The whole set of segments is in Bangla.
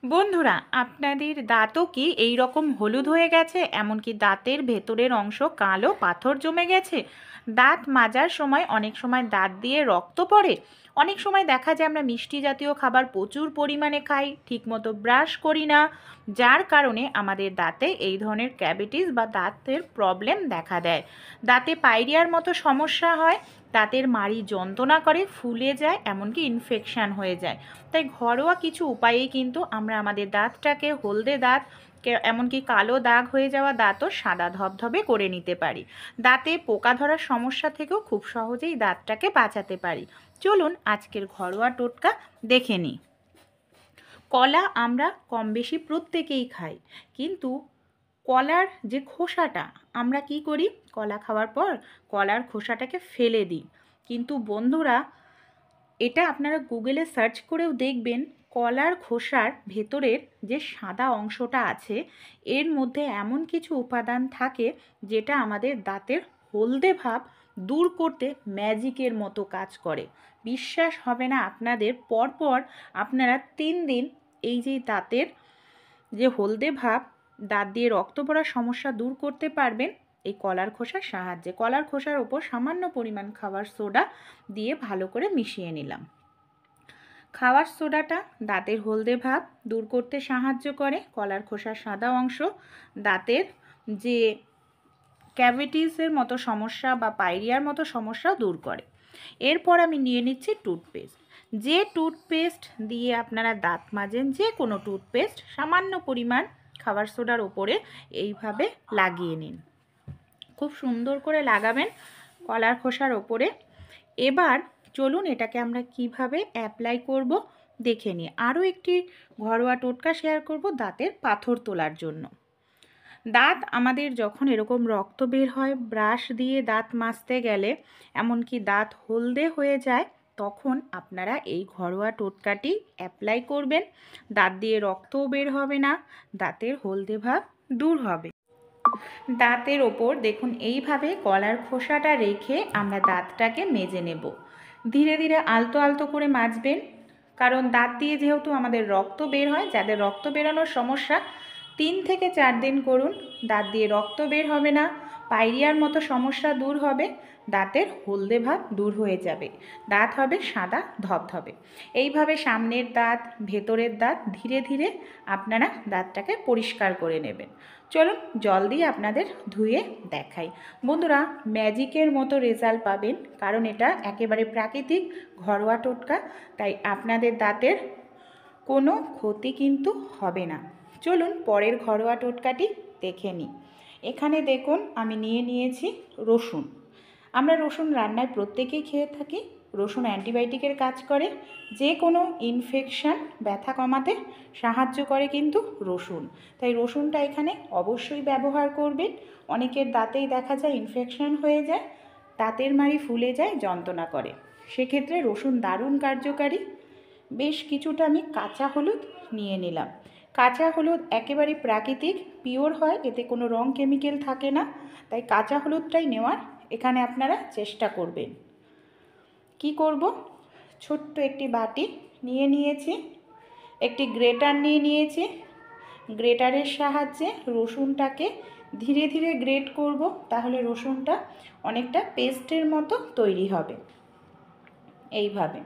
বন্ধুরা, আপনাদের দাঁতও কি এই রকম হলুদ হয়ে গেছে? এমনকি দাঁতের ভেতরের অংশ কালো পাথর জমে গেছে? দাঁত মাজার সময় অনেক সময় দাঁত দিয়ে রক্ত পড়ে। অনেক সময় দেখা যায় আমরা মিষ্টি জাতীয় খাবার প্রচুর পরিমাণে খাই, ঠিকমতো ব্রাশ করি না, যার কারণে আমাদের দাঁতে এই ধরনের ক্যাভিটিস বা দাঁতের প্রবলেম দেখা দেয়। দাঁতে পাইরিয়ার মতো সমস্যা হয়, দাঁতের মাড়ি যন্ত্রণা করে, ফুলে যায়, এমনকি ইনফেকশান হয়ে যায়। তাই ঘরোয়া কিছু উপায়েই কিন্তু আমরা আমাদের দাঁতটাকে, হলদে দাঁত এমনকি কালো দাগ হয়ে যাওয়া দাঁতও সাদা ধবধবে করে নিতে পারি। দাঁতে পোকা ধরার সমস্যা থেকেও খুব সহজেই দাঁতটাকে বাঁচাতে পারি। চলুন আজকের ঘরোয়া টোটকা দেখে নিই। কলা আমরা কম বেশি প্রত্যেকেই খাই, কিন্তু কলার যে খোসাটা আমরা কি করি, কলা খাওয়ার পর কলার খোসাটাকে ফেলে দিই। কিন্তু বন্ধুরা, এটা আপনারা গুগলে সার্চ করেও দেখবেন, কলার খোসার ভেতরের যে সাদা অংশটা আছে এর মধ্যে এমন কিছু উপাদান থাকে যেটা আমাদের দাঁতের হলদে ভাব দূর করতে ম্যাজিকের মতো কাজ করে। বিশ্বাস হবে না আপনাদের, পরপর আপনারা 3 দিন এই যে দাঁতের যে হলদে ভাব, দাঁত দিয়ে রক্ত পড়ার সমস্যা দূর করতে পারবেন এই কলার খোসার সাহায্যে। কলার খোসার ওপর সামান্য পরিমাণ খাবার সোডা দিয়ে ভালো করে মিশিয়ে নিলাম। খাওয়ার সোডাটা দাঁতের হলদে ভাব দূর করতে সাহায্য করে। কলার খোসার সাদা অংশ দাঁতের যে ক্যাভিটিসের মতো সমস্যা বা পাইরিয়ার মতো সমস্যাও দূর করে। এরপর আমি নিয়ে নিচ্ছি টুথপেস্ট। যে টুথপেস্ট দিয়ে আপনারা দাঁত মাজেন, যে কোনো টুথপেস্ট সামান্য পরিমাণ খাবার সোডার ওপরে এইভাবে লাগিয়ে নিন। খুব সুন্দর করে লাগাবেন কলার খোসার ওপরে। এবার চলুন এটাকে আমরা কিভাবে অ্যাপ্লাই করব দেখে নিই। আরও একটি ঘরোয়া টোটকা শেয়ার করব দাঁতের পাথর তোলার জন্য। দাঁত আমাদের যখন এরকম রক্ত বের হয়, ব্রাশ দিয়ে দাঁত মাজতে গেলে এমনকি দাঁত হলদে হয়ে যায়, তখন আপনারা এই ঘরোয়া টোটকাটি অ্যাপ্লাই করবেন। দাঁত দিয়ে রক্তও বের হবে না, দাঁতের হলদে ভাব দূর হবে। দাঁতের ওপর দেখুন এইভাবে কলার খোসাটা রেখে আমরা দাঁতটাকে মেজে নেব। ধীরে ধীরে আলতো আলতো করে মাজবেন, কারণ দাঁত দিয়ে যেহেতু আমাদের রক্ত বের হয়, যাদের রক্ত বেরানোর সমস্যা 3 থেকে 4 দিন করুন, দাঁত দিয়ে রক্ত বের হবে না, পাইরিয়ার মতো সমস্যা দূর হবে, দাঁতের হলদে ভাব দূর হয়ে যাবে, দাঁত হবে সাদা ধবধবে। এইভাবে সামনের দাঁত, ভেতরের দাঁত ধীরে ধীরে আপনারা দাঁতটাকে পরিষ্কার করে নেবেন। চলুন জল দিয়ে আপনাদের ধুয়ে দেখাই। বন্ধুরা, ম্যাজিকের মতো রেজাল্ট পাবেন, কারণ এটা একেবারে প্রাকৃতিক ঘরোয়া টোটকা, তাই আপনাদের দাঁতের কোনো ক্ষতি কিন্তু হবে না। চলুন পরের ঘরোয়া টোটকাটি দেখে নিই। এখানে দেখুন আমি নিয়ে নিয়েছি রসুন। আমরা রসুন রান্নায় প্রত্যেকেই খেয়ে থাকি। রসুন অ্যান্টিবায়োটিকের কাজ করে, যে কোনো ইনফেকশান, ব্যথা কমাতে সাহায্য করে কিন্তু রসুন। তাই রসুনটা এখানে অবশ্যই ব্যবহার করবেন। অনেকের দাঁতেই দেখা যায় ইনফেকশান হয়ে যায়, দাঁতের মাড়ি ফুলে যায়, যন্ত্রণা করে, সেক্ষেত্রে রসুন দারুণ কার্যকারী। বেশ কিছুটা আমি কাঁচা হলুদ নিয়ে নিলাম। কাঁচা হলুদ একেবারে প্রাকৃতিক, পিওর হয়, এতে কোনো রং কেমিক্যাল থাকে না, তাই কাঁচা হলুদটাই নেওয়ার এখানে আপনারা চেষ্টা করবেন। কি করব, ছোট্ট একটি বাটি নিয়ে নিয়েছি, একটি গ্রেটার নিয়ে নিয়েছি। গ্রেটারের সাহায্যে রসুনটাকে ধীরে ধীরে গ্রেট করব, তাহলে রসুনটা অনেকটা পেস্টের মতো তৈরি হবে। এইভাবে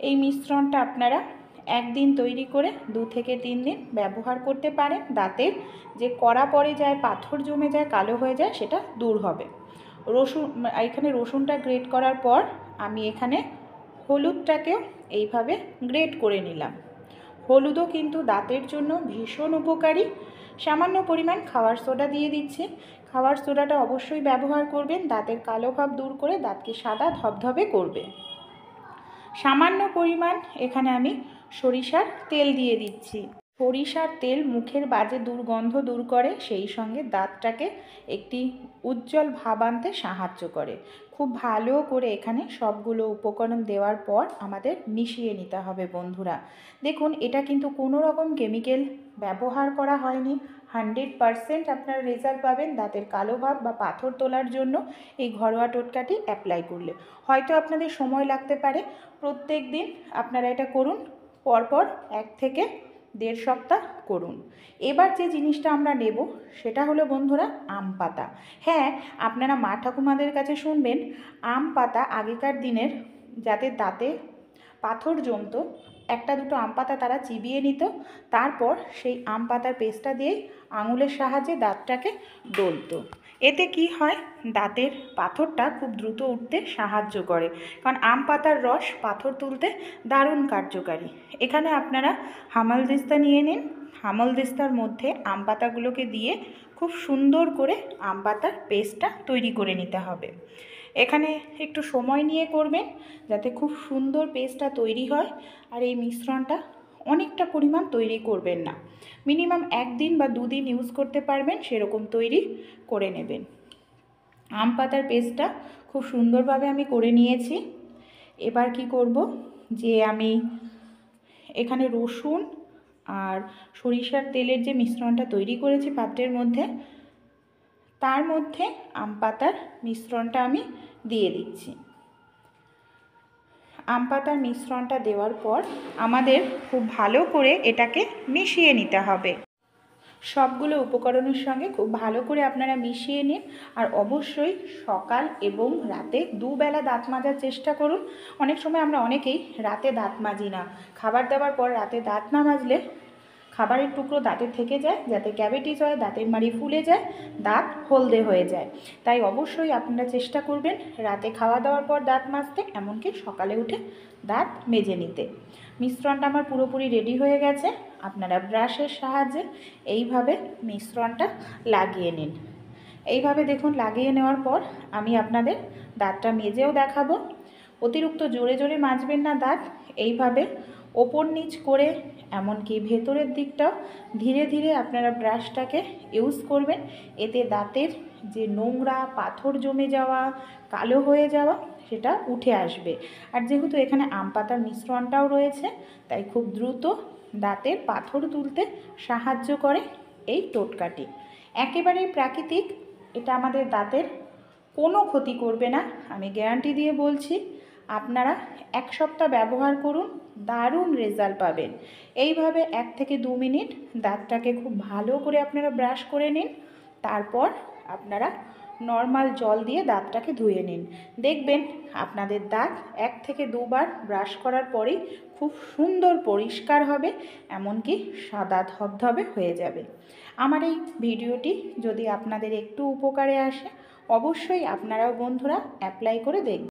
এই মিশ্রণটা আপনারা একদিন তৈরি করে 2 থেকে 3 দিন ব্যবহার করতে পারেন। দাঁতের যে কড়া পড়ে যায়, পাথর জমে যায়, কালো হয়ে যায়, সেটা দূর হবে। রসুন, এখানে রসুনটা গ্রেট করার পর আমি এখানে হলুদটাকেও এইভাবে গ্রেট করে নিলাম। হলুদও কিন্তু দাঁতের জন্য ভীষণ উপকারী। সামান্য পরিমাণ খাওয়ার সোডা দিয়ে দিচ্ছি। খাওয়ার সোডাটা অবশ্যই ব্যবহার করবেন, দাঁতের কালো ভাব দূর করে দাঁতকে সাদা ধবধবে করবে। সামান্য পরিমাণ এখানে আমি সরিষার তেল দিয়ে দিচ্ছি। সরিষার তেল মুখের বাজে দুর্গন্ধ দূর করে, সেই সঙ্গে দাঁতটাকে একটি উজ্জ্বল ভাব আনতে সাহায্য করে। খুব ভালো করে এখানে সবগুলো উপকরণ দেওয়ার পর আমাদের মিশিয়ে নিতে হবে। বন্ধুরা দেখুন, এটা কিন্তু কোনো রকম কেমিক্যাল ব্যবহার করা হয়নি। 100% আপনারা রেজাল্ট পাবেন দাঁতের কালো ভাব বা পাথর তোলার জন্য এই ঘরোয়া টোটকাটি অ্যাপ্লাই করলে। হয়তো আপনাদের সময় লাগতে পারে, প্রত্যেক দিন আপনারা এটা করুন, পরপর 1 থেকে 1.5 সপ্তাহ করুন। এবার যে জিনিসটা আমরা নেব সেটা হলো বন্ধুরা আম পাতা। হ্যাঁ, আপনারা মা ঠাকুমাদের কাছে শুনবেন আম পাতা আগেকার দিনের যাদের দাঁতে পাথর জমতো, 1-2 আম পাতা তারা চিবিয়ে নিত, তারপর সেই আম পাতার পেস্টটা দিয়ে আঙুলের সাহায্যে দাঁতটাকে ডলতো। এতে কি হয়, দাঁতের পাথরটা খুব দ্রুত উঠতে সাহায্য করে, কারণ আম পাতার রস পাথর তুলতে দারুণ কার্যকারী। এখানে আপনারা হামালদিস্তা নিয়ে নিন, হামালদিস্তার মধ্যে আম পাতাগুলোকে দিয়ে খুব সুন্দর করে আম পাতার পেস্টটা তৈরি করে নিতে হবে। এখানে একটু সময় নিয়ে করবেন যাতে খুব সুন্দর পেস্টটা তৈরি হয়। আর এই মিশ্রণটা অনেকটা পরিমাণ তৈরি করবেন না, মিনিমাম 1 দিন বা 2 দিন ইউজ করতে পারবেন সেরকম তৈরি করে নেবেন। আম পাতার পেস্টটা খুব সুন্দরভাবে আমি করে নিয়েছি। এবার কি করব, যে আমি এখানে রসুন আর সরিষার তেলের যে মিশ্রণটা তৈরি করেছি পাত্রের মধ্যে, তার মধ্যে আম পাতার মিশ্রণটা আমি দিয়ে দিচ্ছি। আম পাতার মিশ্রণটা দেওয়ার পর আমাদের খুব ভালো করে এটাকে মিশিয়ে নিতে হবে। সবগুলো উপকরণের সঙ্গে খুব ভালো করে আপনারা মিশিয়ে নিন। আর অবশ্যই সকাল এবং রাতে 2 বেলা দাঁত মাজার চেষ্টা করুন। অনেক সময় আমরা অনেকেই রাতে দাঁত মাজি না, খাবার দাবার পর রাতে দাঁত না মাজলে খাবারের টুকরো দাঁতে থেকে যায়, যাতে ক্যাভিটিস হয়, দাঁতের মাড়ি ফুলে যায়, দাঁত হলদে হয়ে যায়। তাই অবশ্যই আপনারা চেষ্টা করবেন রাতে খাওয়া দাওয়ার পর দাঁত মাজতে, এমনকি সকালে উঠে দাঁত মেজে নিতে। মিশ্রণটা আমার পুরোপুরি রেডি হয়ে গেছে। আপনারা ব্রাশের সাহায্যে এইভাবে মিশ্রণটা লাগিয়ে নিন। এইভাবে দেখুন লাগিয়ে নেওয়ার পর আমি আপনাদের দাঁতটা মেজেও দেখাবো। অতিরিক্ত জোরে জোরে মাজবেন না দাঁত, এইভাবে ওপর নিচ করে, এমনকি ভেতরের দিকটাও ধীরে ধীরে আপনারা ব্রাশটাকে ইউজ করবেন। এতে দাঁতের যে নোংরা পাথর জমে যাওয়া, কালো হয়ে যাওয়া, সেটা উঠে আসবে। আর যেহেতু এখানে আম পাতার মিশ্রণটাও রয়েছে, তাই খুব দ্রুত দাঁতের পাথর তুলতে সাহায্য করে এই টোটকাটি। একেবারেই প্রাকৃতিক, এটা আমাদের দাঁতের কোনো ক্ষতি করবে না, আমি গ্যারান্টি দিয়ে বলছি। আপনারা 1 সপ্তাহ ব্যবহার করুন, দারুণ রেজাল্ট পাবেন। এইভাবে 1 থেকে 2 মিনিট দাঁতটাকে খুব ভালো করে আপনারা ব্রাশ করে নিন। তারপর আপনারা নর্মাল জল দিয়ে দাঁতটাকে ধুয়ে নিন। দেখবেন আপনাদের দাঁত 1 থেকে 2 বার ব্রাশ করার পরেই খুব সুন্দর পরিষ্কার হবে, এমনকি সাদা ধবধবে হয়ে যাবে। আমার এই ভিডিওটি যদি আপনাদের একটু উপকারে আসে, অবশ্যই আপনারাও বন্ধুরা অ্যাপ্লাই করে দেখবেন।